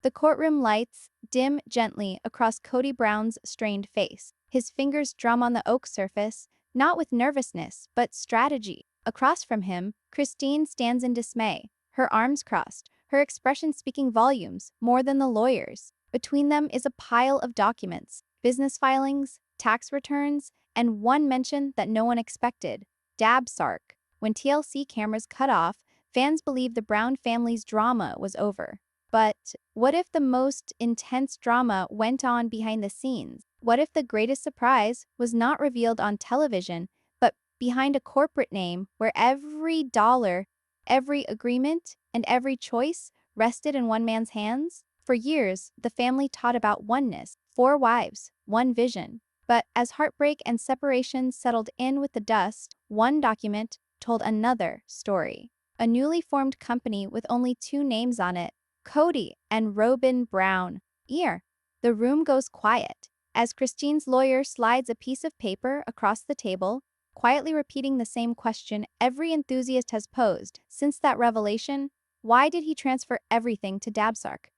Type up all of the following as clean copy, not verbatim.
The courtroom lights dim gently across Kody Brown's strained face. His fingers drum on the oak surface, not with nervousness, but strategy. Across from him, Christine stands in dismay, her arms crossed, her expression speaking volumes, more than the lawyers. Between them is a pile of documents, business filings, tax returns, and one mention that no one expected, DABSARK. When TLC cameras cut off, fans believed the Brown family's drama was over. But what if the most intense drama went on behind the scenes? What if the greatest surprise was not revealed on television, but behind a corporate name where every dollar, every agreement, and every choice rested in one man's hands? For years, the family taught about oneness, 4 wives, one vision. But as heartbreak and separation settled in with the dust, one document told another story. A newly formed company with only 2 names on it, Kody and Robyn Brown. The room goes quiet as Christine's lawyer slides a piece of paper across the table, quietly repeating the same question every enthusiast has posed since that revelation. Why did he transfer everything to DABSARK?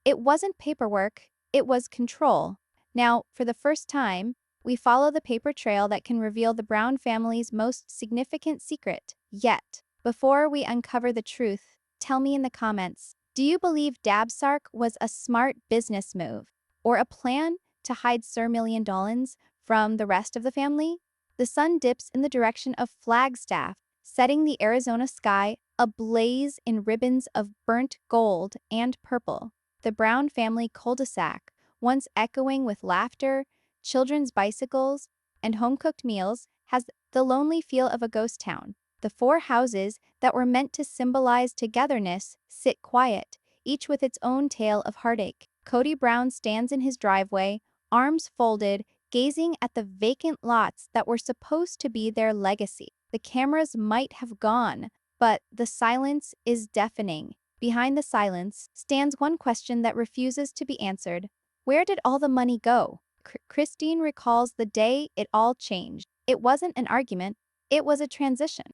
It wasn't paperwork, it was control. Now, for the first time, we follow the paper trail that can reveal the Brown family's most significant secret yet. Before we uncover the truth, tell me in the comments, do you believe DABSARK was a smart business move or a plan to hide Sir Million Dollars from the rest of the family? The sun dips in the direction of Flagstaff, setting the Arizona sky ablaze in ribbons of burnt gold and purple. The Brown family cul-de-sac, once echoing with laughter, children's bicycles, and home-cooked meals, has the lonely feel of a ghost town. The 4 houses that were meant to symbolize togetherness sit quiet, each with its own tale of heartache. Kody Brown stands in his driveway, arms folded, gazing at the vacant lots that were supposed to be their legacy. The cameras might have gone, but the silence is deafening. Behind the silence stands one question that refuses to be answered. Where did all the money go? Christine recalls the day it all changed. It wasn't an argument, it was a transition.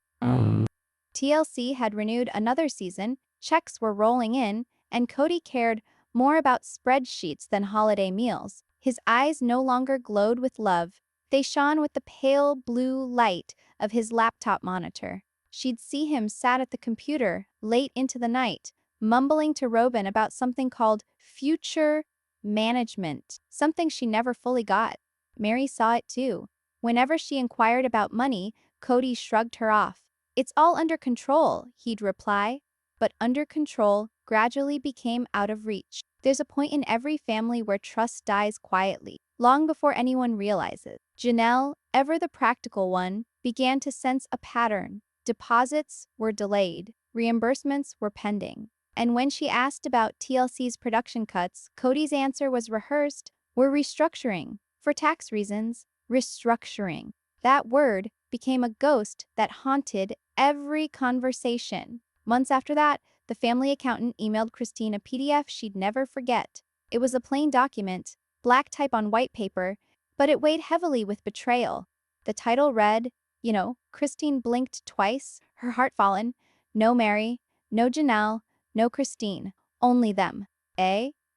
TLC had renewed another season, checks were rolling in, and Kody cared more about spreadsheets than holiday meals. His eyes no longer glowed with love, they shone with the pale blue light of his laptop monitor. She'd see him sat at the computer late into the night, mumbling to Robyn about something called future management, something she never fully got. Mary saw it too. Whenever she inquired about money, Kody shrugged her off. It's all under control, he'd reply, but under control gradually became out of reach. There's a point in every family where trust dies quietly, long before anyone realizes. Janelle, ever the practical one, began to sense a pattern. Deposits were delayed, reimbursements were pending. And when she asked about TLC's production cuts, Kody's answer was rehearsed, "We're restructuring. For tax reasons, restructuring." That word became a ghost that haunted every conversation. Months after that, the family accountant emailed Christine a PDF she'd never forget. It was a plain document, black type on white paper, but it weighed heavily with betrayal. The title read, Christine blinked twice, her heart fallen. No Mary, no Janelle, no Christine, only them.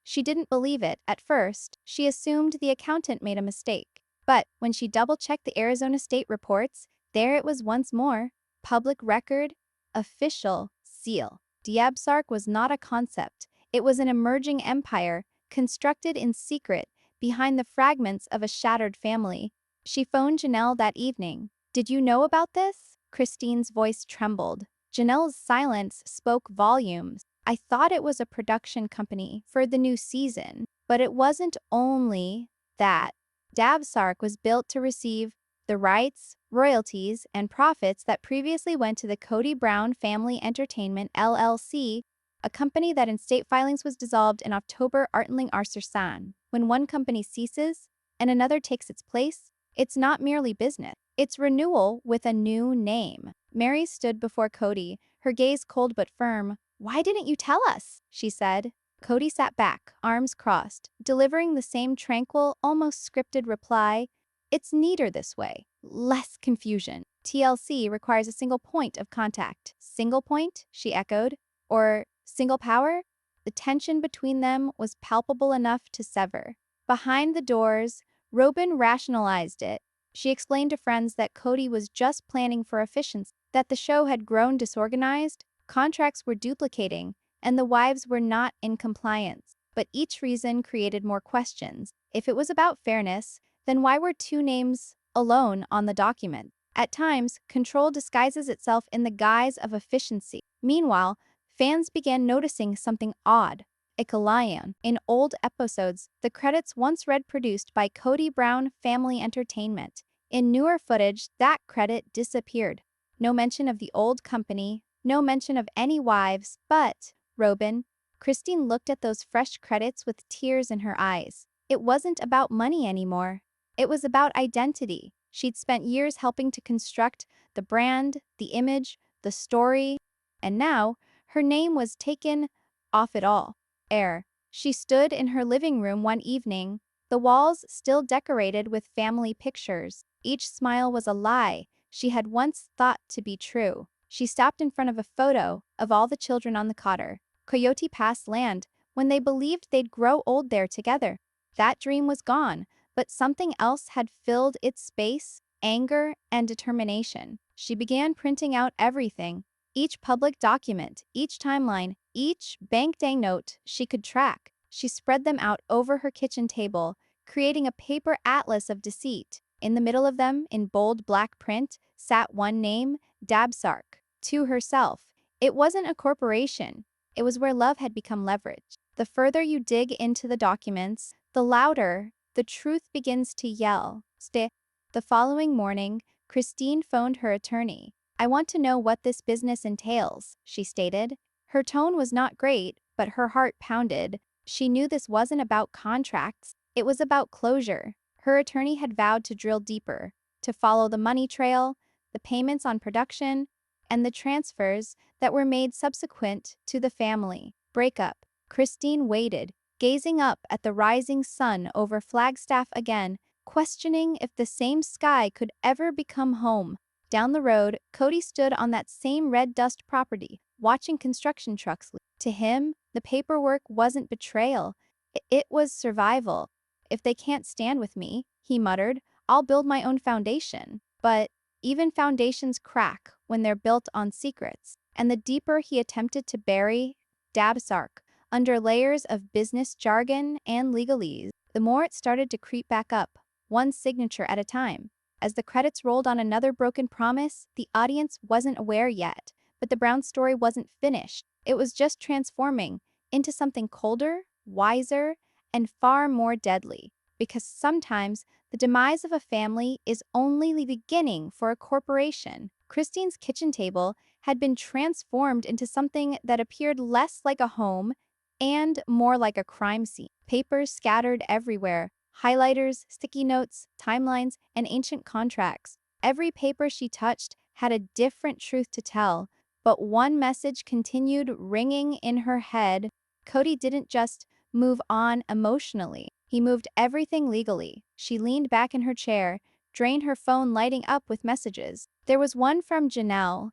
She didn't believe it at first. She assumed the accountant made a mistake. But when she double-checked the Arizona state reports, there it was once more. Public record, official seal. DABSARK was not a concept. It was an emerging empire, constructed in secret, behind the fragments of a shattered family. She phoned Janelle that evening. "Did you know about this?" Christine's voice trembled. Janelle's silence spoke volumes. "I thought it was a production company for the new season, but it wasn't only that. DABSARK was built to receive the rights, royalties, and profits that previously went to the Kody Brown Family Entertainment LLC, a company that in state filings was dissolved in October Artling Arsersan. When one company ceases and another takes its place, it's not merely business. It's renewal with a new name." Mary stood before Kody, her gaze cold but firm. "Why didn't you tell us?" she said. Kody sat back, arms crossed, delivering the same tranquil, almost scripted reply. "It's neater this way. Less confusion. TLC requires a single point of contact." "Single point?" she echoed. "Or single power?" The tension between them was palpable enough to sever. Behind the doors, Robyn rationalized it. She explained to friends that Kody was just planning for efficiency, that the show had grown disorganized, contracts were duplicating, and the wives were not in compliance. But each reason created more questions. If it was about fairness, then why were two names alone on the document? At times, control disguises itself in the guise of efficiency. Meanwhile, fans began noticing something odd. Icalion. In old episodes, the credits once read produced by Kody Brown Family Entertainment. In newer footage, that credit disappeared. No mention of the old company, no mention of any wives, but, Robyn, Christine looked at those fresh credits with tears in her eyes. It wasn't about money anymore. It was about identity. She'd spent years helping to construct the brand, the image, the story, and now her name was taken off it all. She stood in her living room one evening, the walls still decorated with family pictures. Each smile was a lie she had once thought to be true. She stopped in front of a photo of all the children on the Coyote Pass land when they believed they'd grow old there together. That dream was gone, but something else had filled its space, anger and determination. She began printing out everything, each public document, each timeline, each bank day note she could track. She spread them out over her kitchen table, creating a paper atlas of deceit. In the middle of them, in bold black print, sat one name, DABSARK. To herself, it wasn't a corporation. It was where love had become leverage. The further you dig into the documents, the louder the truth begins to yell. The following morning, Christine phoned her attorney. "I want to know what this business entails," she stated. Her tone was not great, but her heart pounded. She knew this wasn't about contracts. It was about closure. Her attorney had vowed to drill deeper, to follow the money trail, the payments on production, and the transfers that were made subsequent to the family breakup. Christine waited, gazing up at the rising sun over Flagstaff again, questioning if the same sky could ever become home. Down the road, Kody stood on that same red dust property, watching construction trucks leave. To him, the paperwork wasn't betrayal. It was survival. "If they can't stand with me," he muttered, "I'll build my own foundation." But even foundations crack when they're built on secrets. And the deeper he attempted to bury DABSARK under layers of business jargon and legalese, the more it started to creep back up, one signature at a time. As the credits rolled on another broken promise, the audience wasn't aware yet, but the Brown story wasn't finished. It was just transforming into something colder, wiser, and far more deadly. Because sometimes the demise of a family is only the beginning for a corporation. Christine's kitchen table had been transformed into something that appeared less like a home and more like a crime scene. Papers scattered everywhere, highlighters, sticky notes, timelines, and ancient contracts. Every paper she touched had a different truth to tell, but one message continued ringing in her head. Kody didn't just move on emotionally. He moved everything legally. She leaned back in her chair, drained her phone lighting up with messages. There was one from Janelle.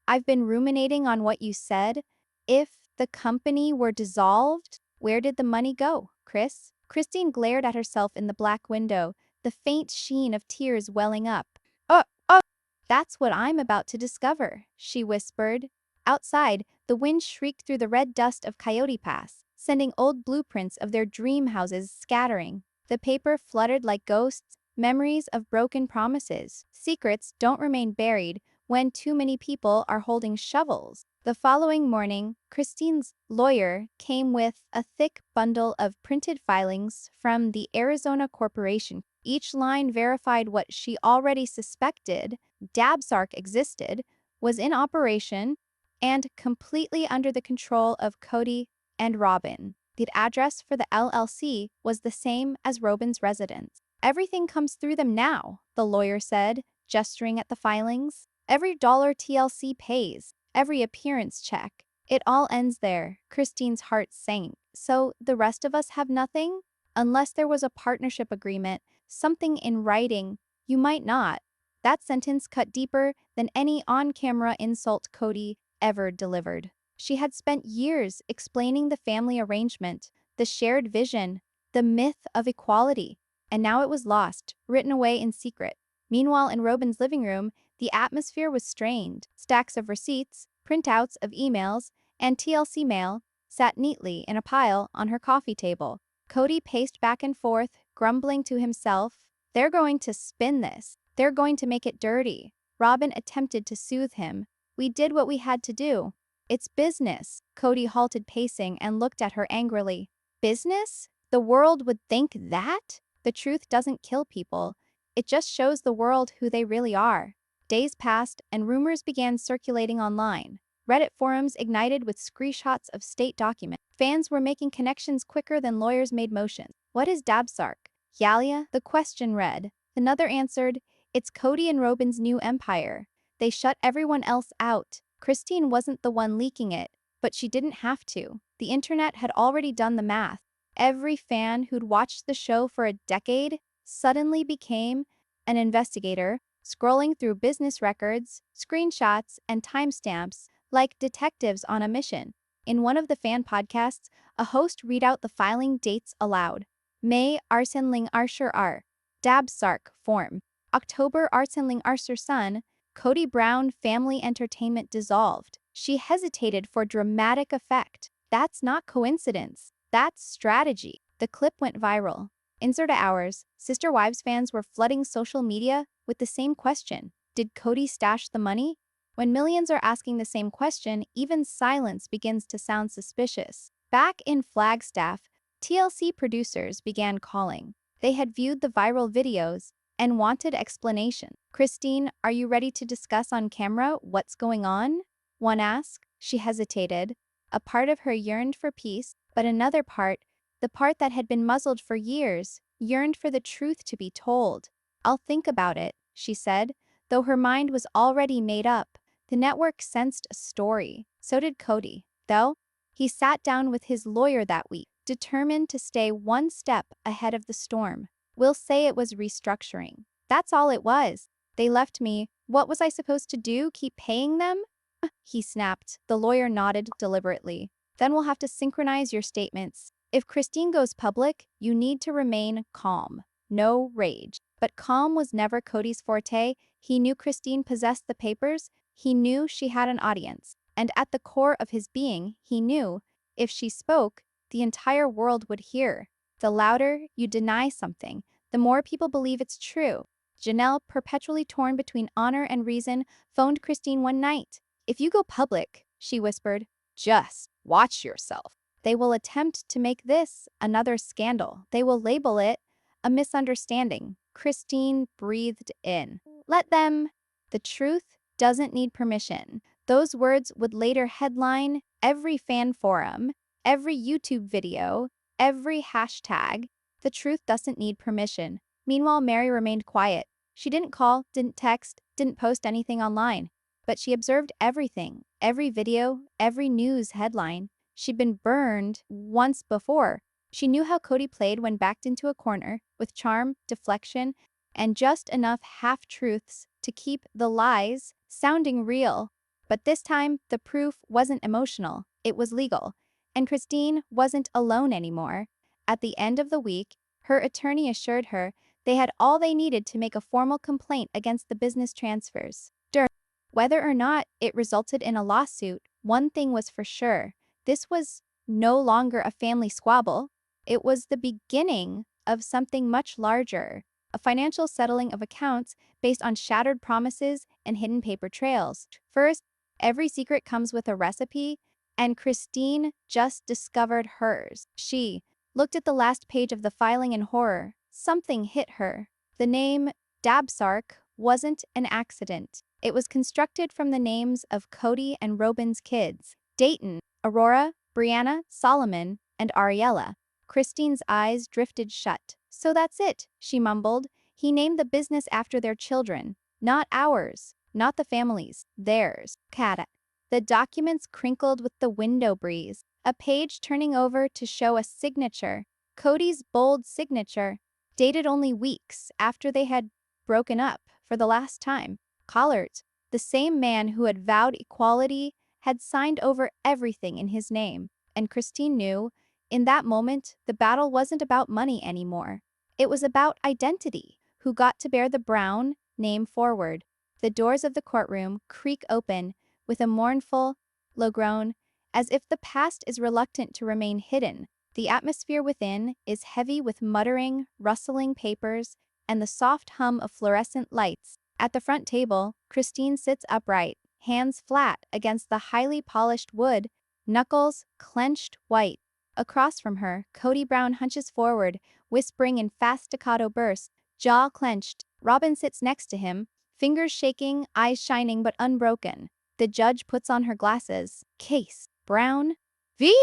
"I've been ruminating on what you said. If the company were dissolved, where did the money go, Chris?" Christine glared at herself in the black window, the faint sheen of tears welling up. Oh, that's what I'm about to discover," she whispered. Outside, the wind shrieked through the red dust of Coyote Pass, sending old blueprints of their dream houses scattering. The paper fluttered like ghosts, memories of broken promises. Secrets don't remain buried when too many people are holding shovels. The following morning, Christine's lawyer came with a thick bundle of printed filings from the Arizona Corporation. Each line verified what she already suspected: DABSARK existed, was in operation, and completely under the control of Kody and Robyn. The address for the LLC was the same as Robyn's residence. "Everything comes through them now," the lawyer said, gesturing at the filings. "Every dollar TLC pays, every appearance check. It all ends there." Christine's heart sank. "So the rest of us have nothing?" "Unless there was a partnership agreement, something in writing, you might not." That sentence cut deeper than any on-camera insult Kody ever delivered. She had spent years explaining the family arrangement, the shared vision, the myth of equality, and now it was lost, written away in secret. Meanwhile, in Robyn's living room, the atmosphere was strained. Stacks of receipts, printouts of emails, and TLC mail sat neatly in a pile on her coffee table. Kody paced back and forth, grumbling to himself. They're going to spin this. They're going to make it dirty. Robyn attempted to soothe him. We did what we had to do. It's business. Kody halted pacing and looked at her angrily. Business? The world would think that? The truth doesn't kill people. It just shows the world who they really are. Days passed and rumors began circulating online. Reddit forums ignited with screenshots of state documents. Fans were making connections quicker than lawyers made motions. What is DABSARK? Yalia? The question read. Another answered, it's Kody and Robyn's new empire. They shut everyone else out. Christine wasn't the one leaking it, but she didn't have to. The internet had already done the math. Every fan who'd watched the show for a decade suddenly became an investigator, scrolling through business records, screenshots, and timestamps like detectives on a mission. In one of the fan podcasts, a host read out the filing dates aloud. May Arsenling Arsher R. DABSARK form. October Arsenling Arsher Son. Kody Brown Family Entertainment dissolved. She hesitated for dramatic effect. That's not coincidence. That's strategy. The clip went viral. Insert hours, Sister Wives fans were flooding social media with the same question. Did Kody stash the money? When millions are asking the same question, even silence begins to sound suspicious. Back in Flagstaff, TLC producers began calling. They had viewed the viral videos and wanted explanation. Christine, are you ready to discuss on camera what's going on? One asked. She hesitated. A part of her yearned for peace, but another part, the part that had been muzzled for years, yearned for the truth to be told. I'll think about it, she said, though her mind was already made up. The network sensed a story. So did Kody, though. He sat down with his lawyer that week, determined to stay one step ahead of the storm. We'll say it was restructuring. That's all it was. They left me. What was I supposed to do? Keep paying them? He snapped. The lawyer nodded deliberately. Then we'll have to synchronize your statements. If Christine goes public, you need to remain calm. No rage. But calm was never Kody's forte. He knew Christine possessed the papers. He knew she had an audience. And at the core of his being, he knew, if she spoke, the entire world would hear. The louder you deny something, the more people believe it's true. Janelle, perpetually torn between honor and reason, phoned Christine one night. If you go public, she whispered, just watch yourself. They will attempt to make this another scandal. They will label it a misunderstanding. Christine breathed in. Let them. The truth doesn't need permission. Those words would later headline every fan forum, every YouTube video, every hashtag. The truth doesn't need permission. Meanwhile, Mary remained quiet. She didn't call, didn't text, didn't post anything online. But she observed everything, every video, every news headline. She'd been burned once before. She knew how Kody played when backed into a corner, with charm, deflection, and just enough half-truths to keep the lies sounding real. But this time, the proof wasn't emotional, it was legal. And Christine wasn't alone anymore. At the end of the week, her attorney assured her they had all they needed to make a formal complaint against the business transfers. Whether or not it resulted in a lawsuit, one thing was for sure. This was no longer a family squabble. It was the beginning of something much larger, a financial settling of accounts based on shattered promises and hidden paper trails. First, every secret comes with a recipe, and Christine just discovered hers. She looked at the last page of the filing in horror. Something hit her. The name DABSARK wasn't an accident. It was constructed from the names of Kody and Robyn's kids, Dayton, Aurora, Brianna, Solomon, and Ariella. Christine's eyes drifted shut. So that's it, she mumbled. He named the business after their children. Not ours. Not the family's. Theirs. Kata. The documents crinkled with the window breeze. A page turning over to show a signature. Kody's bold signature, dated only weeks after they had broken up for the last time. Collard, the same man who had vowed equality had signed over everything in his name, and Christine knew, in that moment, the battle wasn't about money anymore. It was about identity. Who got to bear the Brown name forward? The doors of the courtroom creak open with a mournful, low groan, as if the past is reluctant to remain hidden. The atmosphere within is heavy with muttering, rustling papers, and the soft hum of fluorescent lights. At the front table, Christine sits upright, hands flat against the highly polished wood, knuckles clenched white. Across from her, Kody Brown hunches forward, whispering in fast staccato bursts, jaw clenched. Robyn sits next to him, fingers shaking, eyes shining but unbroken. The judge puts on her glasses. Case. Brown. V.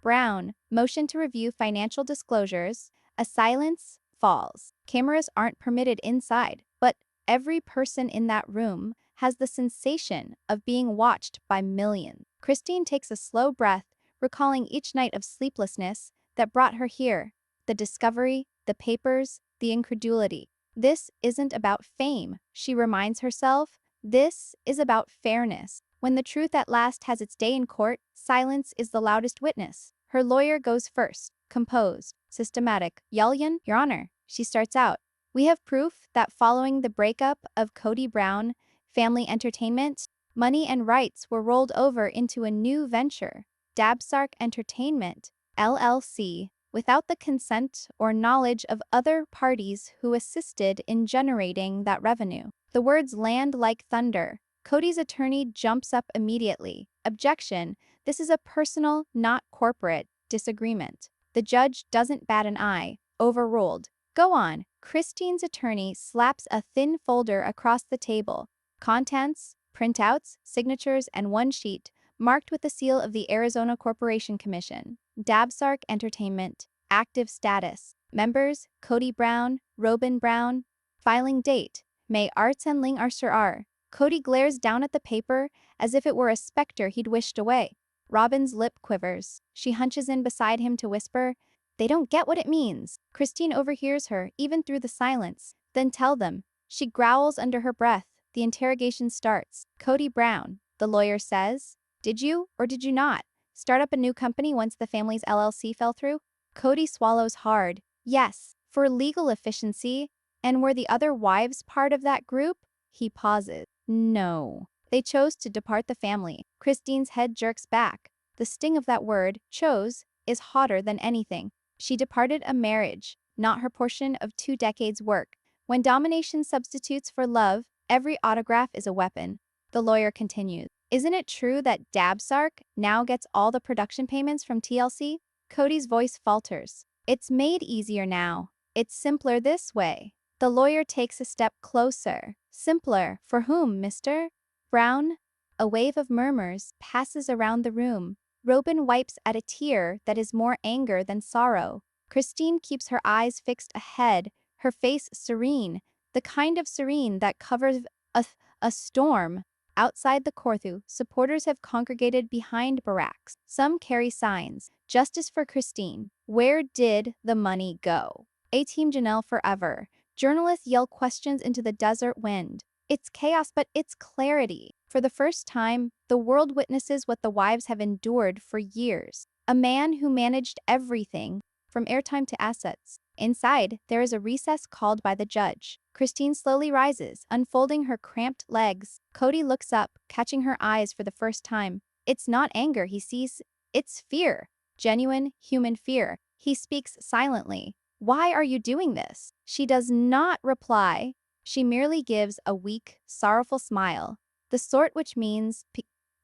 Brown. Motion to review financial disclosures. A silence falls. Cameras aren't permitted inside, but every person in that room has the sensation of being watched by millions. Christine takes a slow breath, recalling each night of sleeplessness that brought her here. The discovery, the papers, the incredulity. This isn't about fame, she reminds herself. This is about fairness. When the truth at last has its day in court, silence is the loudest witness. Her lawyer goes first, composed, systematic. Yalyan, Your Honor, she starts out. We have proof that following the breakup of Kody Brown, Family Entertainment, money and rights were rolled over into a new venture, DABSARK Entertainment, LLC, without the consent or knowledge of other parties who assisted in generating that revenue. The words land like thunder. Kody's attorney jumps up immediately. Objection, this is a personal, not corporate, disagreement. The judge doesn't bat an eye. Overruled. Go on. Christine's attorney slaps a thin folder across the table. Contents, printouts, signatures, and one sheet, marked with the seal of the Arizona Corporation Commission. DABSARK Entertainment. Active status. Members, Kody Brown, Robyn Brown. Filing date, May Arts and Ling R. Kody glares down at the paper as if it were a specter he'd wished away. Robyn's lip quivers. She hunches in beside him to whisper, they don't get what it means. Christine overhears her, even through the silence. Then tell them. She growls under her breath. The interrogation starts. Kody Brown, the lawyer says. Did you, or did you not, start up a new company once the family's LLC fell through? Kody swallows hard. Yes, for legal efficiency. And were the other wives part of that group? He pauses. No. They chose to depart the family. Christine's head jerks back. The sting of that word, chose, is hotter than anything. She departed a marriage, not her portion of 2 decades' work. When domination substitutes for love, every autograph is a weapon. The lawyer continues. Isn't it true that DABSARK now gets all the production payments from TLC? Kody's voice falters. It's made easier now. It's simpler this way. The lawyer takes a step closer. Simpler for whom, Mr. Brown? A wave of murmurs passes around the room. Robyn wipes at a tear that is more anger than sorrow. Christine keeps her eyes fixed ahead, her face serene, the kind of serene that covers a storm. Outside the courtroom, supporters have congregated behind barracks. Some carry signs. Justice for Christine. Where did the money go? A-Team Janelle forever. Journalists yell questions into the desert wind. It's chaos, but it's clarity. For the first time, the world witnesses what the wives have endured for years. A man who managed everything, from airtime to assets. Inside, there is a recess called by the judge. Christine slowly rises, unfolding her cramped legs. Kody looks up, catching her eyes for the first time. It's not anger he sees, it's fear. Genuine, human fear. He speaks silently. Why are you doing this? She does not reply. She merely gives a weak, sorrowful smile. The sort which means,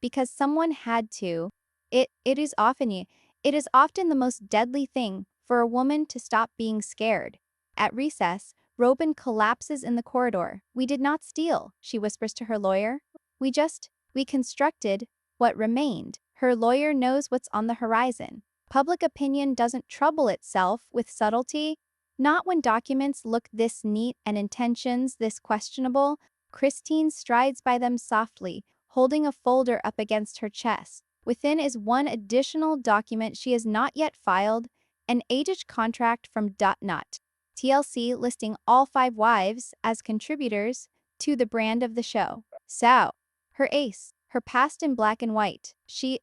because someone had to. It is often the most deadly thing for a woman to stop being scared. At recess, Robyn collapses in the corridor. We did not steal, she whispers to her lawyer. We constructed what remained. Her lawyer knows what's on the horizon. Public opinion doesn't trouble itself with subtlety. Not when documents look this neat and intentions this questionable. Christine strides by them softly, holding a folder up against her chest. Within is one additional document she has not yet filed, an aged contract from .NUT. TLC listing all 5 wives as contributors to the brand of the show. So, her ace, her past in black and white. She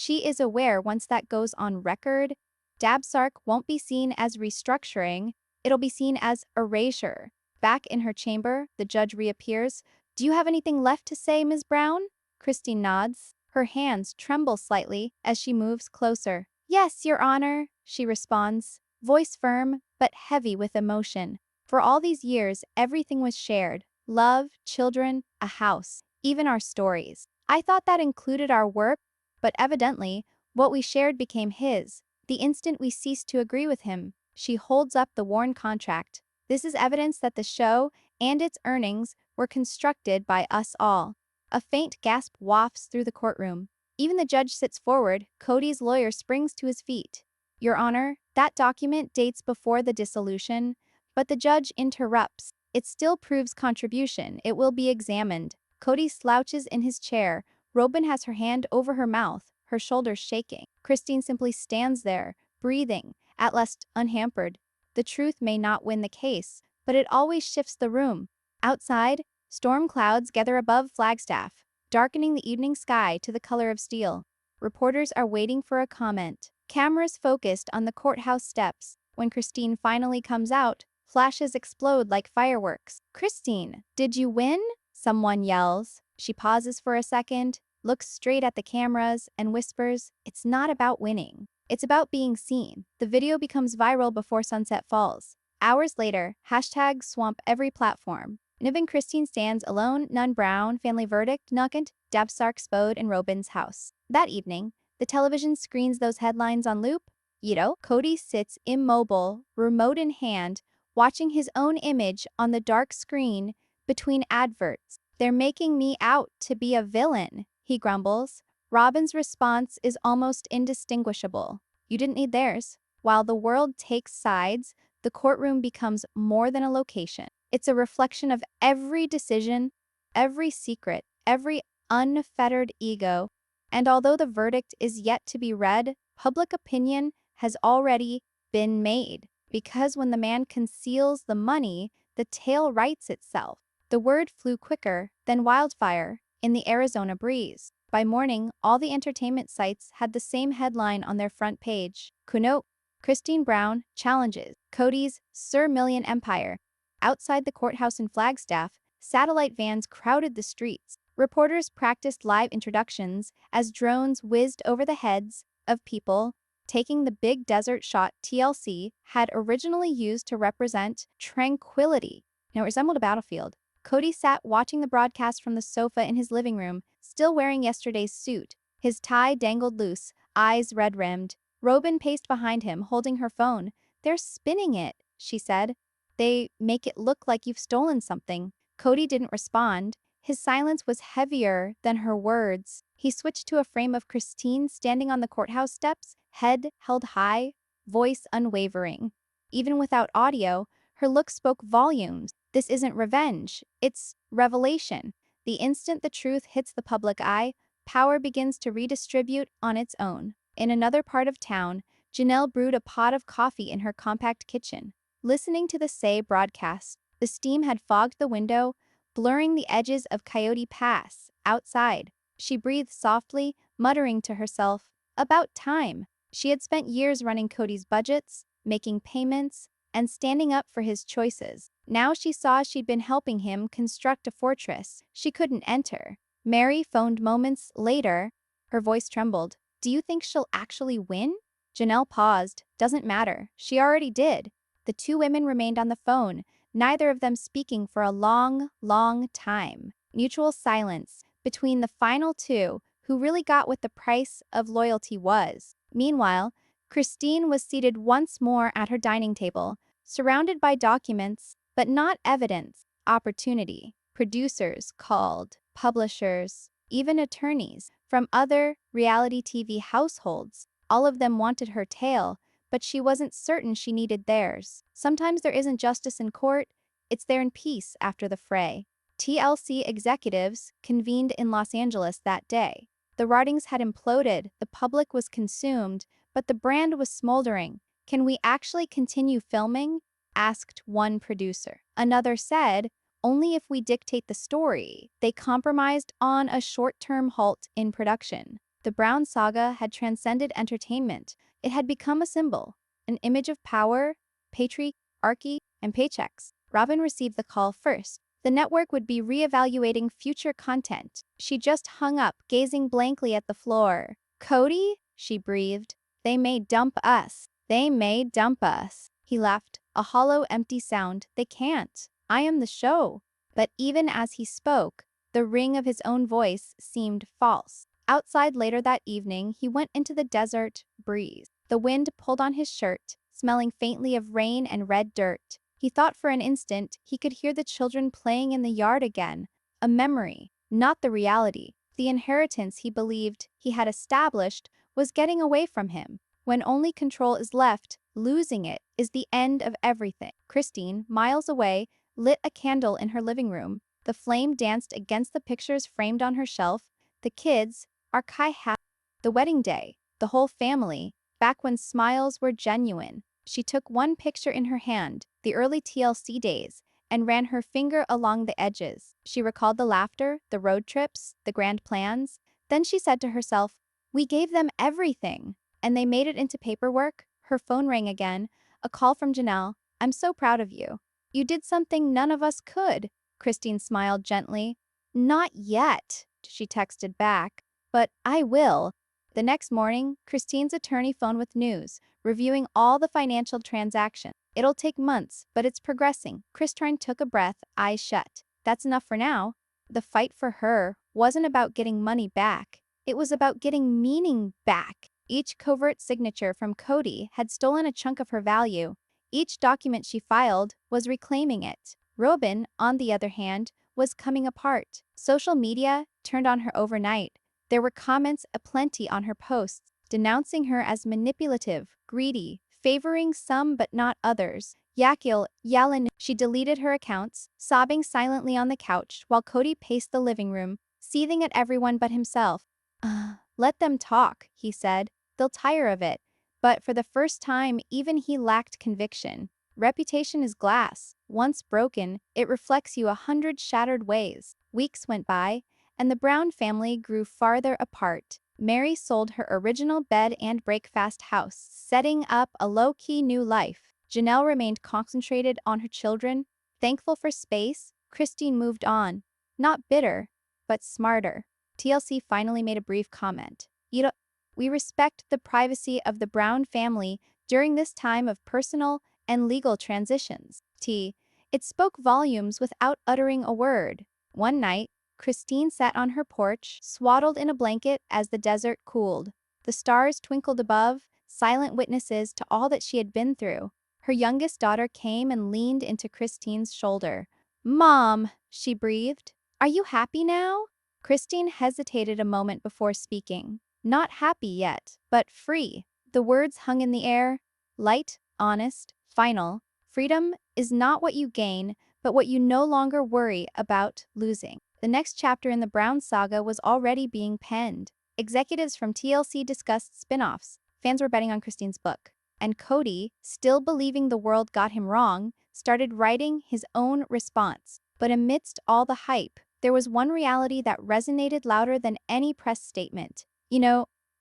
is aware once that goes on record, DABSARK won't be seen as restructuring, it'll be seen as erasure. Back in her chamber, the judge reappears. Do you have anything left to say, Ms. Brown? Christine nods. Her hands tremble slightly as she moves closer. Yes, Your Honor, she responds, voice firm but heavy with emotion. For all these years, everything was shared. Love, children, a house, even our stories. I thought that included our work, but evidently, what we shared became his. The instant we ceased to agree with him, she holds up the worn contract. This is evidence that the show and its earnings were constructed by us all. A faint gasp wafts through the courtroom. Even the judge sits forward. Kody's lawyer springs to his feet. Your Honor, that document dates before the dissolution, but the judge interrupts. It still proves contribution. It will be examined. Kody slouches in his chair. Robyn has her hand over her mouth, her shoulders shaking. Christine simply stands there, breathing, at last unhampered. The truth may not win the case, but it always shifts the room. Outside, storm clouds gather above Flagstaff, darkening the evening sky to the color of steel. Reporters are waiting for a comment. Cameras focused on the courthouse steps. When Christine finally comes out, flashes explode like fireworks. Christine, did you win? Someone yells. She pauses for a second, looks straight at the cameras, and whispers, it's not about winning. It's about being seen. The video becomes viral before sunset falls. Hours later, hashtags swamp every platform. Niv and Christine stands alone, none Brown, family verdict, Nuckant, DABSARK spode in Robyn's house. That evening, the television screens those headlines on loop. Kody sits immobile, remote in hand, watching his own image on the dark screen between adverts. They're making me out to be a villain, he grumbles. Robyn's response is almost indistinguishable. You didn't need theirs. While the world takes sides, the courtroom becomes more than a location. It's a reflection of every decision, every secret, every unfettered ego. And although the verdict is yet to be read, public opinion has already been made. Because when the man conceals the money, the tale writes itself. The word flew quicker than wildfire in the Arizona breeze. By morning, all the entertainment sites had the same headline on their front page. Kuno, Christine Brown challenges Kody's Sir Million Empire. Outside the courthouse in Flagstaff, satellite vans crowded the streets. Reporters practiced live introductions as drones whizzed over the heads of people, taking the big desert shot TLC had originally used to represent tranquility. Now, it resembled a battlefield. Kody sat watching the broadcast from the sofa in his living room, still wearing yesterday's suit. His tie dangled loose, eyes red-rimmed. Robyn paced behind him, holding her phone. They're spinning it, she said. They make it look like you've stolen something. Kody didn't respond. His silence was heavier than her words. He switched to a frame of Christine standing on the courthouse steps, head held high, voice unwavering. Even without audio, her look spoke volumes. This isn't revenge, it's revelation. The instant the truth hits the public eye, power begins to redistribute on its own. In another part of town, Janelle brewed a pot of coffee in her compact kitchen. Listening to the Say broadcast, the steam had fogged the window, blurring the edges of Coyote Pass. Outside, she breathed softly, muttering to herself, about time. She had spent years running Kody's budgets, making payments, and standing up for his choices. Now she saw she'd been helping him construct a fortress she couldn't enter. Mary phoned moments later. Her voice trembled. Do you think she'll actually win? Janelle paused. Doesn't matter. She already did. The two women remained on the phone, neither of them speaking for a long, long time. Mutual silence between the final two who really got what the price of loyalty was. Meanwhile, Christine was seated once more at her dining table, surrounded by documents, but not evidence. Opportunity. Producers called, publishers, even attorneys from other reality TV households. All of them wanted her tale, but she wasn't certain she needed theirs. Sometimes there isn't justice in court, it's there in peace after the fray. TLC executives convened in Los Angeles that day. The ratings had imploded, the public was consumed, but the brand was smoldering. Can we actually continue filming? Asked one producer. Another said, only if we dictate the story. They compromised on a short-term halt in production. The Brown saga had transcended entertainment. It had become a symbol, an image of power, patriarchy, and paychecks. Robyn received the call first. The network would be reevaluating future content. She just hung up, gazing blankly at the floor. "Kody?" she breathed. "They may dump us. They may dump us." He laughed, a hollow, empty sound. "They can't. I am the show." But even as he spoke, the ring of his own voice seemed false. Outside later that evening, he went into the desert breeze. The wind pulled on his shirt, smelling faintly of rain and red dirt. He thought for an instant he could hear the children playing in the yard again. A memory, not the reality. The inheritance he believed he had established was getting away from him. When only control is left, losing it is the end of everything. Christine, miles away, lit a candle in her living room. The flame danced against the pictures framed on her shelf. The kids, the wedding day, the whole family, back when smiles were genuine. She took one picture in her hand, the early TLC days, and ran her finger along the edges. She recalled the laughter, the road trips, the grand plans. Then she said to herself, "We gave them everything." And they made it into paperwork. Her phone rang again, a call from Janelle. "I'm so proud of you. You did something none of us could." Christine smiled gently. "Not yet," she texted back, "but I will." The next morning, Christine's attorney phoned with news, reviewing all the financial transactions. "It'll take months, but it's progressing." Christine took a breath, eyes shut. "That's enough for now." The fight for her wasn't about getting money back. It was about getting meaning back. Each covert signature from Kody had stolen a chunk of her value. Each document she filed was reclaiming it. Robyn, on the other hand, was coming apart. Social media turned on her overnight. There were comments aplenty on her posts, denouncing her as manipulative, greedy, favoring some but not others. Yalin, she deleted her accounts, sobbing silently on the couch while Kody paced the living room, seething at everyone but himself. Let them talk," he said. "They'll tire of it." But for the first time, even he lacked conviction. Reputation is glass. Once broken, it reflects you 100 shattered ways. Weeks went by, and the Brown family grew farther apart. Mary sold her original bed and breakfast house, setting up a low-key new life. Janelle remained concentrated on her children. Thankful for space, Christine moved on. Not bitter, but smarter. TLC finally made a brief comment. "We respect the privacy of the Brown family during this time of personal and legal transitions." It spoke volumes without uttering a word. One night, Christine sat on her porch, swaddled in a blanket as the desert cooled. The stars twinkled above, silent witnesses to all that she had been through. Her youngest daughter came and leaned into Christine's shoulder. "Mom," she breathed, "are you happy now?" Christine hesitated a moment before speaking. Not happy yet, but free. The words hung in the air, light, honest, final. Freedom is not what you gain, but what you no longer worry about losing. The next chapter in the Brown saga was already being penned. Executives from TLC discussed spin-offs. Fans were betting on Christine's book. And Kody, still believing the world got him wrong, started writing his own response. But amidst all the hype, there was one reality that resonated louder than any press statement.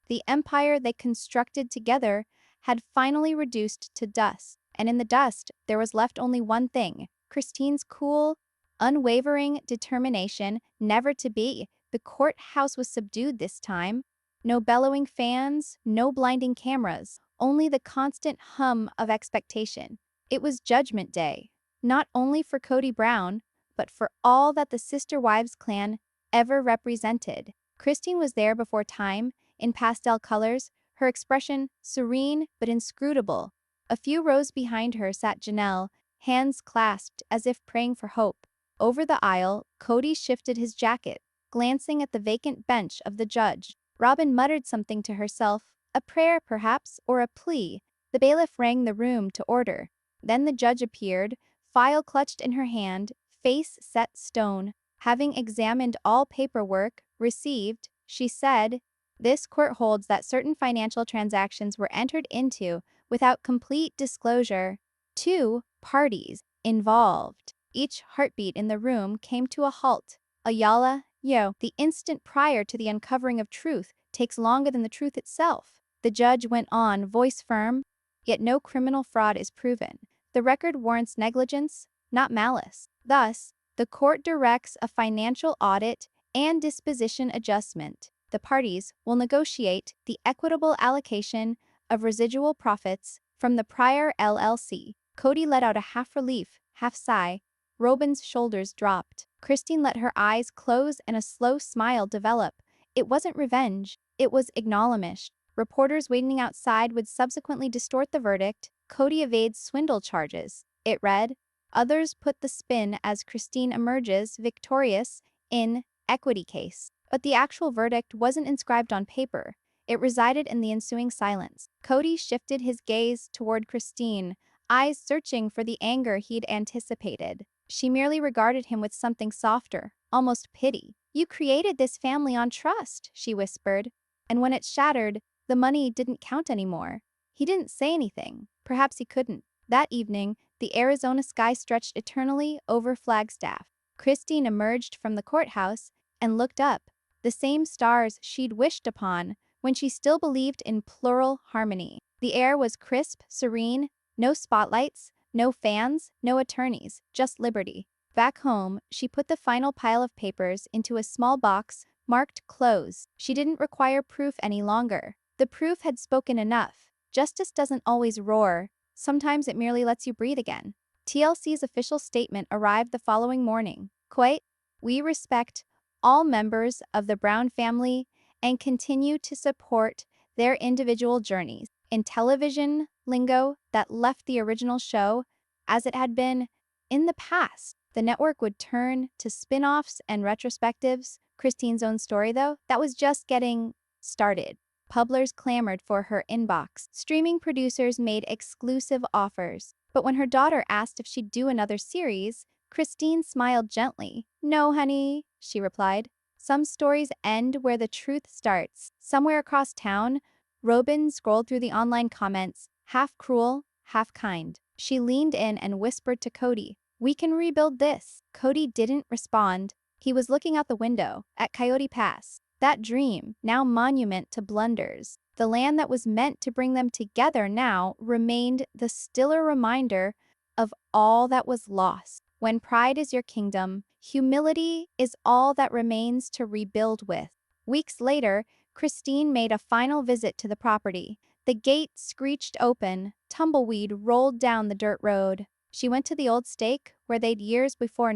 The empire they constructed together had finally reduced to dust. And in the dust, there was left only one thing: Christine's cool, unwavering determination never to be. The courthouse was subdued this time. No bellowing fans, no blinding cameras, only the constant hum of expectation. It was Judgment Day, not only for Kody Brown, but for all that the Sister Wives clan ever represented. Christine was there before time, in pastel colors, her expression serene but inscrutable. A few rows behind her sat Janelle, hands clasped as if praying for hope. Over the aisle, Kody shifted his jacket, glancing at the vacant bench of the judge. Robyn muttered something to herself, a prayer perhaps, or a plea. The bailiff rang the room to order. Then the judge appeared, file clutched in her hand, face set stone. Having examined all paperwork received, she said, "This court holds that certain financial transactions were entered into without complete disclosure. Two parties involved, Each heartbeat in the room came to a halt. Ayala, the instant prior to the uncovering of truth takes longer than the truth itself. The judge went on, voice firm, yet no criminal fraud is proven. The record warrants negligence, not malice. Thus, the court directs a financial audit and disposition adjustment. The parties will negotiate the equitable allocation of residual profits from the prior LLC. Kody let out a half relief, half sigh. Robyn's shoulders dropped. Christine let her eyes close and a slow smile develop. It wasn't revenge, it was acknowledgment. Reporters waiting outside would subsequently distort the verdict. Kody evades swindle charges. It read, others put the spin as Christine emerges victorious in equity case. But the actual verdict wasn't inscribed on paper. It resided in the ensuing silence. Kody shifted his gaze toward Christine, eyes searching for the anger he'd anticipated. She merely regarded him with something softer, almost pity. You created this family on trust, she whispered. And when it shattered, the money didn't count anymore. He didn't say anything. Perhaps he couldn't. That evening, the Arizona sky stretched eternally over Flagstaff. Christine emerged from the courthouse and looked up, the same stars she'd wished upon when she still believed in plural harmony. The air was crisp, serene, no spotlights, no fans, no attorneys, just liberty. Back home, she put the final pile of papers into a small box marked closed. She didn't require proof any longer. The proof had spoken enough. Justice doesn't always roar. Sometimes it merely lets you breathe again. TLC's official statement arrived the following morning. Quote, we respect all members of the Brown family and continue to support their individual journeys. In television lingo that left the original show as it had been in the past, the network would turn to spin-offs and retrospectives. Christine's own story, though, that was just getting started. Publishers clamored for her inbox. Streaming producers made exclusive offers. But when her daughter asked if she'd do another series, Christine smiled gently. No, honey, she replied. Some stories end where the truth starts. Somewhere across town, Robyn scrolled through the online comments, half cruel, half kind. She leaned in and whispered to Kody, we can rebuild this. Kody didn't respond. He was looking out the window, at Coyote Pass. That dream, now monument to blunders. The land that was meant to bring them together now remained the stiller reminder of all that was lost. When pride is your kingdom, humility is all that remains to rebuild with. Weeks later, Christine made a final visit to the property. The gate screeched open, tumbleweed rolled down the dirt road. She went to the old stake where they'd years before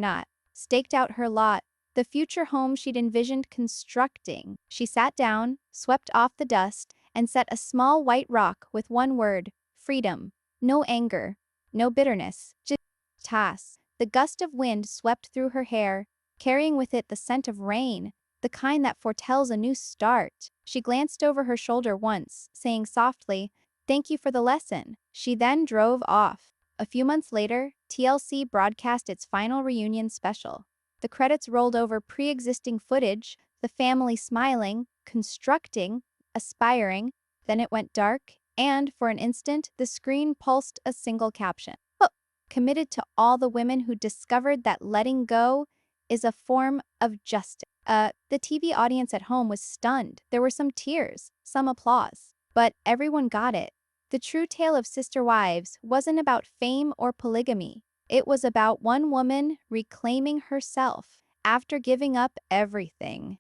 staked out her lot, the future home she'd envisioned constructing. She sat down, swept off the dust, and set a small white rock with one word, freedom. No anger, no bitterness, just task. The gust of wind swept through her hair, carrying with it the scent of rain, the kind that foretells a new start. She glanced over her shoulder once, saying softly, thank you for the lesson. She then drove off. A few months later, TLC broadcast its final reunion special. The credits rolled over pre-existing footage, the family smiling, constructing, aspiring. Then it went dark, and for an instant, the screen pulsed a single caption. Committed to all the women who discovered that letting go is a form of justice. The TV audience at home was stunned. There were some tears, some applause, but everyone got it. The true tale of sister wives wasn't about fame or polygamy. It was about one woman reclaiming herself after giving up everything.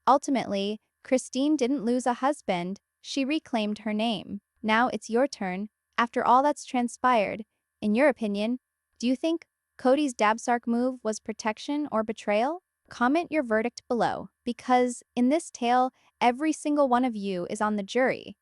Ultimately, Christine didn't lose a husband. She reclaimed her name. Now it's your turn. After all that's transpired, in your opinion, do you think Kody's DABSARK move was protection or betrayal? Comment your verdict below, because in this tale, every single one of you is on the jury.